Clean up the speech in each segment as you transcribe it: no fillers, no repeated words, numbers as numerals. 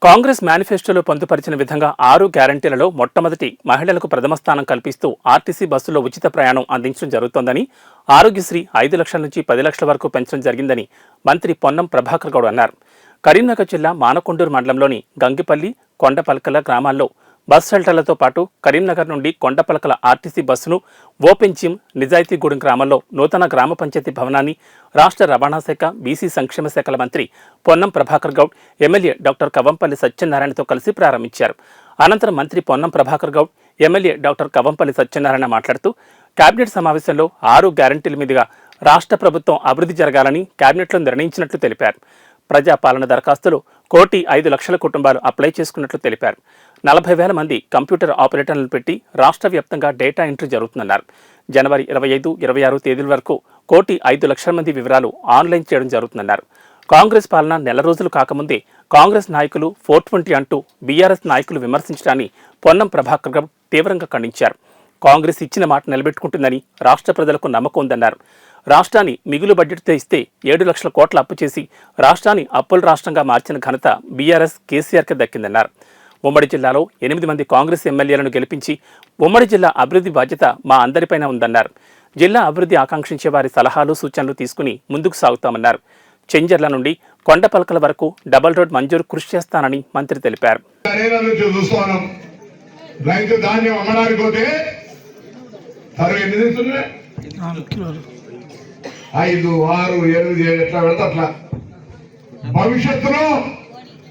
కాంగ్రెస్ మేనిఫెస్టోలో పొందుపరిచిన విధంగా 6 గ్యారంటీలలో మొట్టమొదటి మహిళలకు ప్రథమ స్థానం కల్పిస్తూ ఆర్టీసీ బస్సులో ఉచిత ప్రయాణం అందించడం జరుగుతోందని, ఆరోగ్యశ్రీ 5 లక్షల నుంచి 10 లక్షల వరకు పెంచడం జరిగిందని మంత్రి పొన్నం ప్రభాకర్ గౌడ్ అన్నారు. కరీంనగర్ జిల్లా మానకొండూరు మండలంలోని గంగిపల్లి, కొండపల్కల గ్రామాల్లో బస్ షెల్టర్లతో పాటు కరీంనగర్ నుండి కొండపలకల ఆర్టీసీ బస్సును ఓపెన్ జిమ్, నిజాయితీగూడెం గ్రామంలో నూతన గ్రామ పంచాయతీ భవనాన్ని రాష్ట్ర రవాణా శాఖ, బీసీ సంక్షేమ శాఖల మంత్రి పొన్నం ప్రభాకర్ గౌడ్, ఎమ్మెల్యే డాక్టర్ కవంపల్లి సత్యనారాయణతో కలిసి ప్రారంభించారు. అనంతరం మంత్రి పొన్నం ప్రభాకర్ గౌడ్, ఎమ్మెల్యే డాక్టర్ కవంపల్లి సత్యనారాయణ మాట్లాడుతూ కేబినెట్ సమావేశంలో 6 గ్యారంటీల మీదుగా రాష్ట్ర ప్రభుత్వం అభివృద్ధి జరగాలని కేబినెట్లో నిర్ణయించినట్లు తెలిపారు. ప్రజాపాలన దరఖాస్తులు 1,05,00,000 కుటుంబాలు అప్లై చేసుకున్నట్లు తెలిపారు. 40,000 మంది కంప్యూటర్ ఆపరేటర్లను పెట్టి రాష్ట్ర వ్యాప్తంగా డేటా ఎంట్రీ జరుగుతుందన్నారు. జనవరి 25, 26 తేదీల వరకు 1,05,00,000 మంది వివరాలు ఆన్లైన్ చేయడం జరుగుతుందన్నారు. కాంగ్రెస్ పాలన నెల రోజులు కాకముందే కాంగ్రెస్ నాయకులు 420 అంటూ బీఆర్ఎస్ నాయకులు విమర్శించడాన్ని పొన్నం ప్రభాకర్ గౌడ్ తీవ్రంగా ఖండించారు. కాంగ్రెస్ ఇచ్చిన మాట నిలబెట్టుకుంటుందని రాష్ట్ర ప్రజలకు నమ్మకం ఉందన్నారు. రాష్ట్రాన్ని మిగులు బడ్జెట్తో ఇస్తే 7 లక్షల కోట్ల అప్పు చేసి రాష్ట్రాన్ని అప్పుల రాష్ట్రంగా మార్చిన ఘనత బీఆర్ఎస్, కేసీఆర్కే దక్కిందన్నారు. ఉమ్మడి జిల్లాలో 8 మంది కాంగ్రెస్ ఎమ్మెల్యేలను గెలిపించి ఉమ్మడి జిల్లా అభివృద్ధి బాధ్యత మా అందరిపైన ఉందన్నారు. జిల్లా అభివృద్ధి ఆకాంక్షించే వారి సలహాలు, సూచనలు తీసుకుని ముందుకు సాగుతామన్నారు. చెంజర్ల నుండి కొండపలకల వరకు డబుల్ రోడ్ మంజూరు కృషి చేస్తానని మంత్రి తెలిపారు. రైతు ధాన్యం అమ్మడానికి పోతే 5, 6, 7 ఎట్లా పెడితే అట్లా భవిష్యత్తులో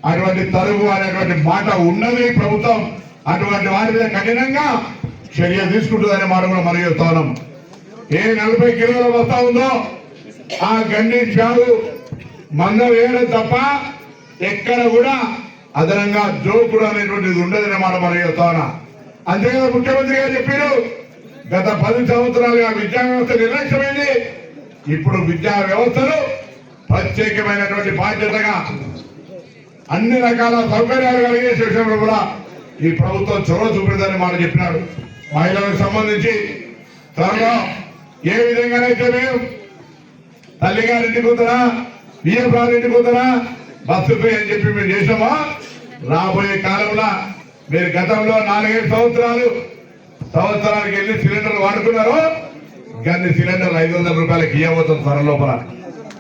అటువంటి తరుగు అనేటువంటి మాట ఉన్నది. ప్రభుత్వం అటువంటి వారి మీద కఠినంగా చర్య తీసుకుంటుందనే మాట కూడా మనం చెప్తాం. ఏ 40 కిలోల వస్తా ఉందో ఆ గండి చాలు మంద వేయడం తప్ప ఎక్కడ కూడా అదనంగా జోకుడు అనేటువంటిది ఉండదనే మాట మనం చెప్తాను. అంతేకాదు ముఖ్యమంత్రి గారు చెప్పారు, గత 10 సంవత్సరాలుగా విద్యా వ్యవస్థ నిర్లక్ష్యమైంది. ఇప్పుడు విద్యా వ్యవస్థలు ప్రత్యేకమైనటువంటి బాధ్యతగా అన్ని రకాల సౌకర్యాలు కలిగే విషయంలో కూడా ఈ ప్రభుత్వం చొరవ చూపిందని మాట చెప్పినాడు. మహిళలకు సంబంధించి త్వరలో ఏ విధంగానైతే మేము తల్లిగారింటికి పోతారా, బియ్యం గారింటికి పోతారా, బస్సు పే అని చెప్పి మేము చేసామా, రాబోయే కాలంలో మీరు గతంలో 4-5 సంవత్సరానికి వెళ్ళి సిలిండర్లు వాడుకున్నారు. గన్ని సిలిండర్ 500 రూపాయలకి ఇవ్వబోతుంది త్వర లోపల.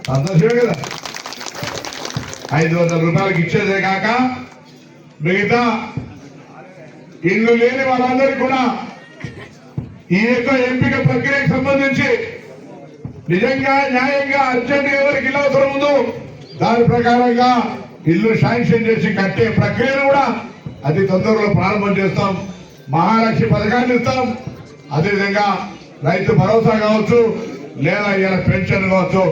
సంతోషమే కదా. 500 రూపాయలకి ఇచ్చేదే కాక మిగతా ఇల్లు లేని వాళ్ళందరికీ కూడా ఈ యొక్క ఎంపిక ప్రక్రియకు సంబంధించి నిజంగా న్యాయంగా అర్జెంటుగా ఎవరికి ఇల్లు అవసరం ఉందో దాని ప్రకారంగా ఇల్లు శాంక్షన్ చేసి కట్టే ప్రక్రియను కూడా అతి తొందరలో ప్రారంభం చేస్తాం. మహాలక్ష్మి పథకాన్ని ఇస్తాం. అదేవిధంగా రైతు భరోసా కావచ్చు, లేదా ఇలా పెన్షన్ కావచ్చు.